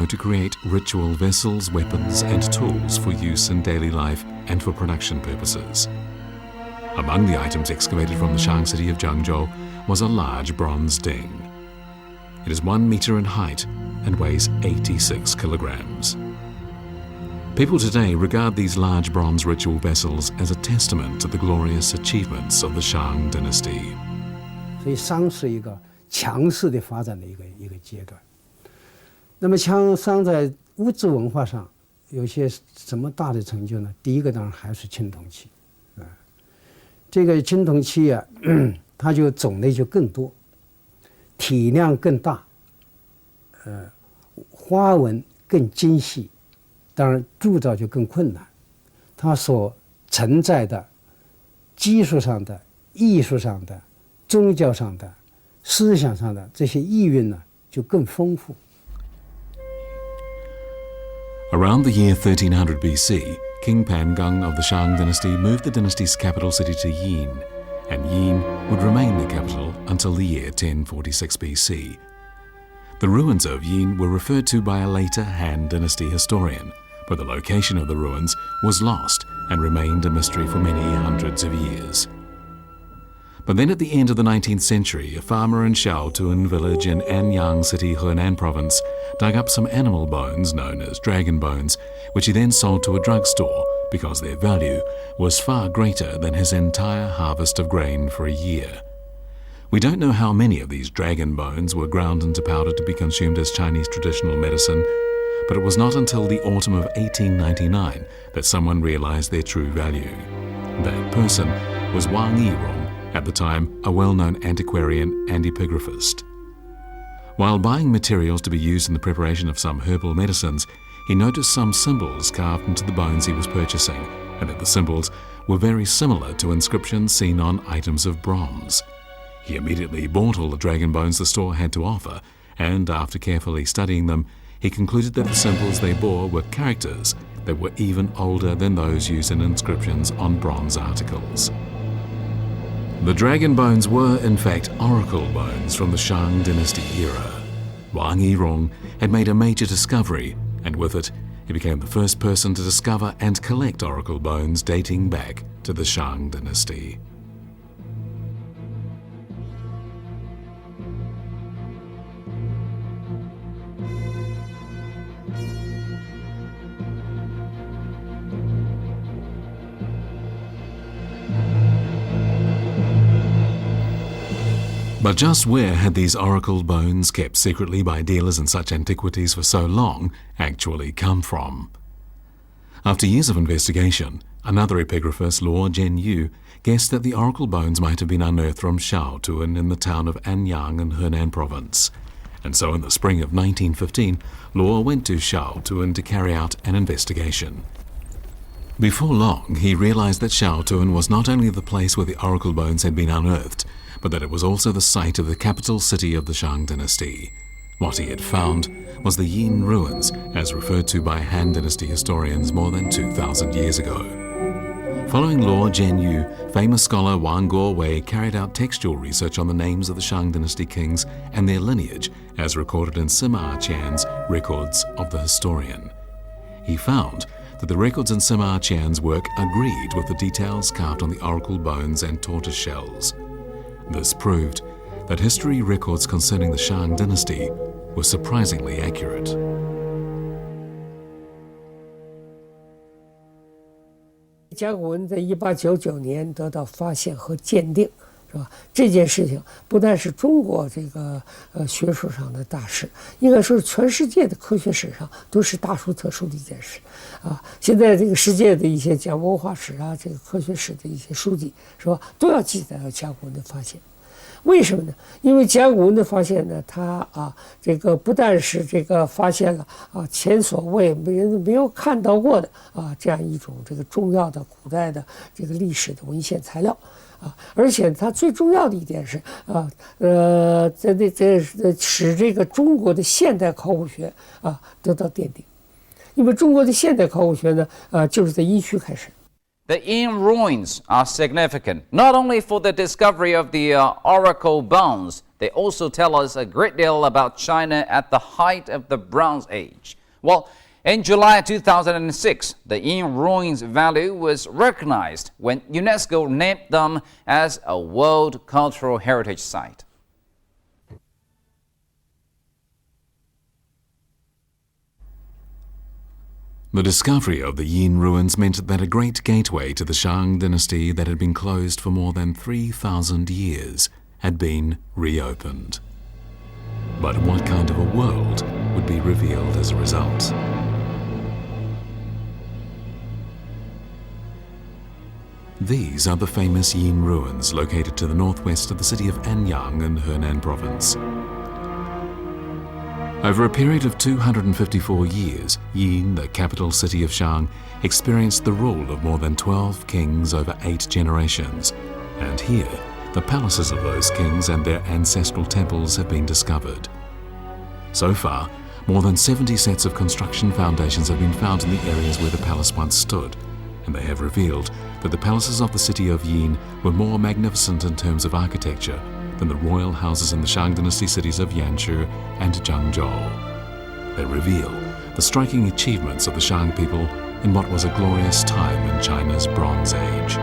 to create ritual vessels, weapons, and tools for use in daily life and for production purposes. Among the items excavated from the Shang city of Zhengzhou was a large bronze ding. It is 1 meter in height and weighs 86 kilograms. People today regard these large bronze ritual vessels as a testament to the glorious achievements of the Shang dynasty. 所以商是一个强势的发展的一个阶段。那么商在物质文化上有些什么大的成就呢？第一个当然还是青铜器，这个青铜器啊，它就种类就更多，体量更大，花纹更精细，当然铸造就更困难，它所承载的技术上的、艺术上的、宗教上的、思想上的这些意蕴呢，就更丰富。Around the year 1300 BC, King Pangung of the Shang dynasty moved the dynasty's capital city to Yin, and Yin would remain the capital until the year 1046 BC. The ruins of Yin were referred to by a later Han dynasty historian, but the location of the ruins was lost and remained a mystery for many hundreds of years. But then at the end of the 19th century, a farmer in Shaotuan village in Anyang City, Henan province, dug up some animal bones known as dragon bones, which he then sold to a drugstore because their value was far greater than his entire harvest of grain for a year. We don't know how many of these dragon bones were ground into powder to be consumed as Chinese traditional medicine, but it was not until the autumn of 1899 that someone realized their true value. That person was Wang Yirong, at the time a well-known antiquarian and epigraphist. While buying materials to be used in the preparation of some herbal medicines, he noticed some symbols carved into the bones he was purchasing, and that the symbols were very similar to inscriptions seen on items of bronze. He immediately bought all the dragon bones the store had to offer, and after carefully studying them, he concluded that the symbols they bore were characters that were even older than those used in inscriptions on bronze articles. The dragon bones were, in fact, oracle bones from the Shang dynasty era. Wang Yirong had made a major discovery, and with it, he became the first person to discover and collect oracle bones dating back to the Shang dynasty. But just where had these oracle bones, kept secretly by dealers in such antiquities for so long, actually come from? After years of investigation, another epigraphist, Luo Zhenyu, guessed that the oracle bones might have been unearthed from Shaotuan in the town of Anyang in Henan province. And so in the spring of 1915, Luo went to Shaotuan to carry out an investigation. Before long, he realized that Shaotuan was not only the place where the oracle bones had been unearthed, but that it was also the site of the capital city of the Shang dynasty. What he had found was the Yin ruins, as referred to by Han dynasty historians more than 2,000 years ago. Following Luo Zhenyu, famous scholar Wang Guowei carried out textual research on the names of the Shang dynasty kings and their lineage, as recorded in Sima Qian's Records of the Historian. He found that the records in Sima Qian's work agreed with the details carved on the oracle bones and tortoise shells. This proved that history records concerning the Shang dynasty were surprisingly accurate. 甲骨文在1899年得到发现和鉴定，是吧？这件事情不但是中国这个学术上的大事，应该说是全世界的科学史上都是大书特书的一件事啊。现在这个世界的一些讲文化史啊，这个科学史的一些书籍，是吧，都要记载到甲骨文的发现。为什么呢？因为甲骨文的发现呢，它这个不但是这个发现了前所未人没有看到过的这样一种这个重要的古代的这个历史的文献材料而且它最重要的一点是使这个中国的现代考古学得到奠定，因为中国的现代考古学呢就是在殷墟开始。The Yin ruins are significant, not only for the discovery of the oracle bones, They also tell us a great deal about China at the height of the Bronze Age. Well, in July 2006, the Yin ruins value was recognized when UNESCO named them as a World Cultural Heritage Site. The discovery of the Yin ruins meant that a great gateway to the Shang dynasty that had been closed for more than 3,000 years had been reopened. But what kind of a world would be revealed as a result? These are the famous Yin ruins located to the northwest of the city of Anyang in Henan province. Over a period of 254 years, Yin, the capital city of Shang, experienced the rule of more than 12 kings over 8 generations. And here, the palaces of those kings and their ancestral temples have been discovered. So far, more than 70 sets of construction foundations have been found in the areas where the palace once stood, and they have revealed that the palaces of the city of Yin were more magnificent in terms of architecture than the royal houses in the Shang dynasty cities of Yanzhou and Zhangzhou. They reveal the striking achievements of the Shang people in what was a glorious time in China's Bronze Age.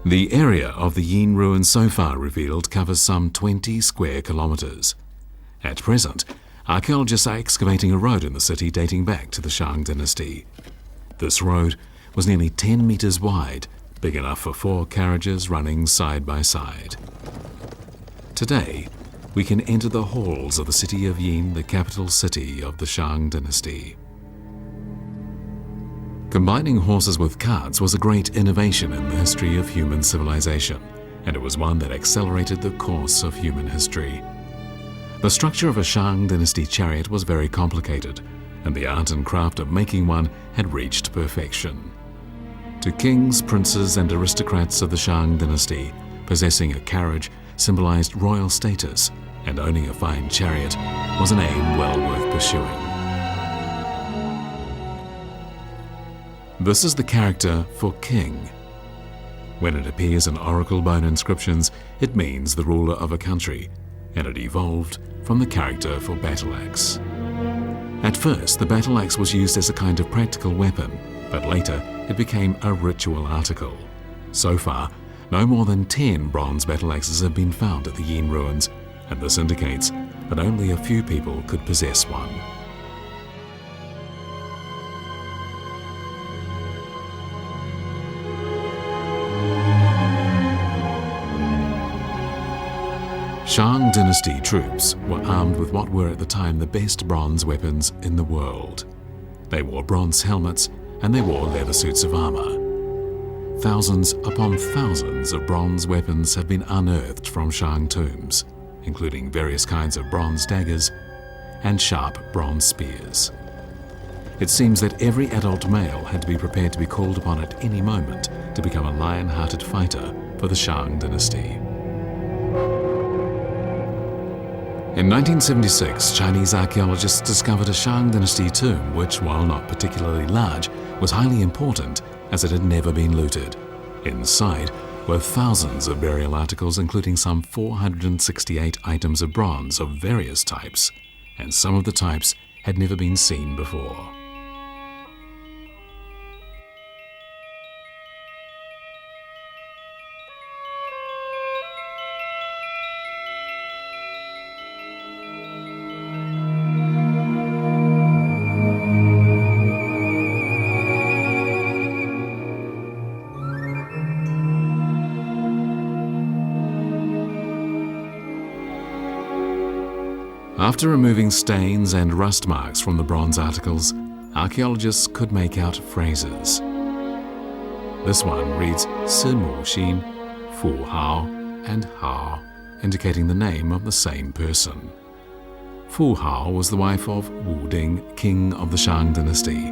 The area of the Yin ruins so far revealed covers some 20 square kilometres. At present, archaeologists are excavating a road in the city dating back to the Shang dynasty. This road was nearly 10 metres wide, big enough for 4 carriages running side by side. Today, we can enter the halls of the city of Yin, the capital city of the Shang dynasty. Combining horses with carts was a great innovation in the history of human civilization, and it was one that accelerated the course of human history. The structure of a Shang dynasty chariot was very complicated, and the art and craft of making one had reached perfection. To kings, princes, and aristocrats of the Shang dynasty, possessing a carriage symbolized royal status, and owning a fine chariot was an aim well worth pursuing. This is the character for king. When it appears in oracle bone inscriptions, it means the ruler of a country, and it evolved from the character for battle axe. At first, the battle axe was used as a kind of practical weapon, but later it became a ritual article. So far, no more than 10 bronze battle axes have been found at the Yin ruins, and this indicates that only a few people could possess one. Shang dynasty troops were armed with what were at the time the best bronze weapons in the world. They wore bronze helmets and they wore leather suits of armor. Thousands upon thousands of bronze weapons have been unearthed from Shang tombs, including various kinds of bronze daggers and sharp bronze spears. It seems that every adult male had to be prepared to be called upon at any moment to become a lion-hearted fighter for the Shang dynasty. In 1976, Chinese archaeologists discovered a Shang dynasty tomb which, while not particularly large, was highly important as it had never been looted. Inside were thousands of burial articles, including some 468 items of bronze of various types, and some of the types had never been seen before. After removing stains and rust marks from the bronze articles, archaeologists could make out phrases. This one reads Simu Xin, Fu Hao, and Hao, indicating the name of the same person. Fu Hao was the wife of Wu Ding, king of the Shang dynasty,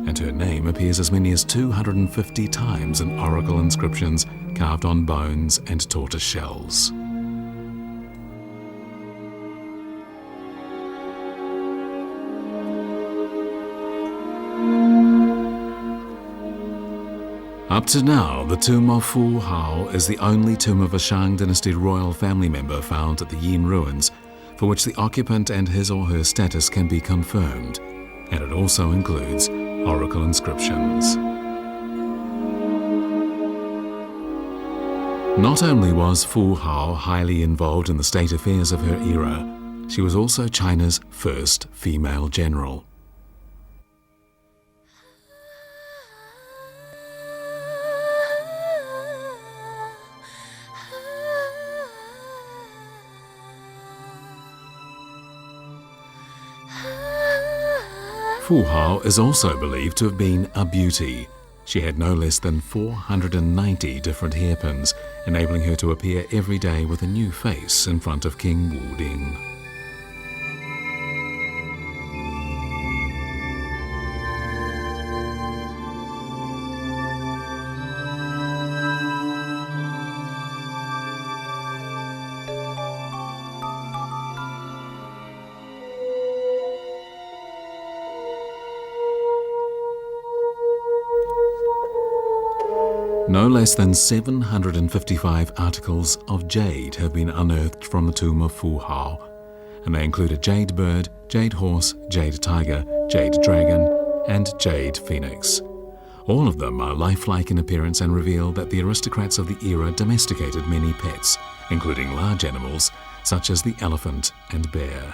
and her name appears as many as 250 times in oracle inscriptions carved on bones and tortoise shells. Up to now, the tomb of Fu Hao is the only tomb of a Shang Dynasty royal family member found at the Yin ruins, for which the occupant and his or her status can be confirmed, and it also includes oracle inscriptions. Not only was Fu Hao highly involved in the state affairs of her era, she was also China's first female general. Fu Hao is also believed to have been a beauty. She had no less than 490 different hairpins, enabling her to appear every day with a new face in front of King Wu Ding. No less than 755 articles of jade have been unearthed from the tomb of Fu Hao, and they include a jade bird, jade horse, jade tiger, jade dragon, and jade phoenix. All of them are lifelike in appearance and reveal that the aristocrats of the era domesticated many pets, including large animals such as the elephant and bear.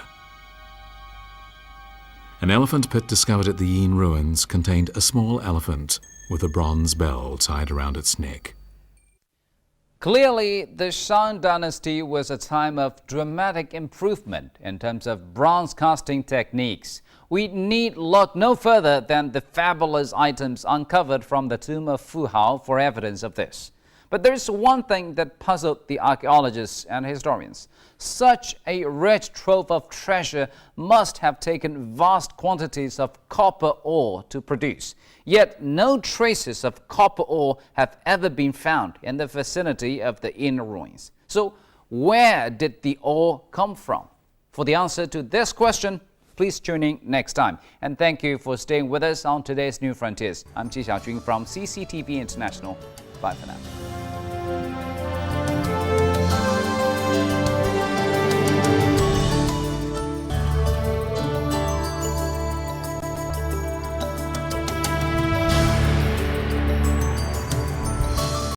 An elephant pit discovered at the Yin ruins contained a small elephant with a bronze bell tied around its neck. Clearly, the Shang Dynasty was a time of dramatic improvement in terms of bronze casting techniques. We need look no further than the fabulous items uncovered from the tomb of Fu Hao for evidence of this. But there is one thing that puzzled the archaeologists and historians. Such a rich trove of treasure must have taken vast quantities of copper ore to produce. Yet no traces of copper ore have ever been found in the vicinity of the Yin ruins. So where did the ore come from? For the answer to this question, please tune in next time. And thank you for staying with us on today's New Frontiers. I'm Ji Xiaojun from CCTV International. Bye for now.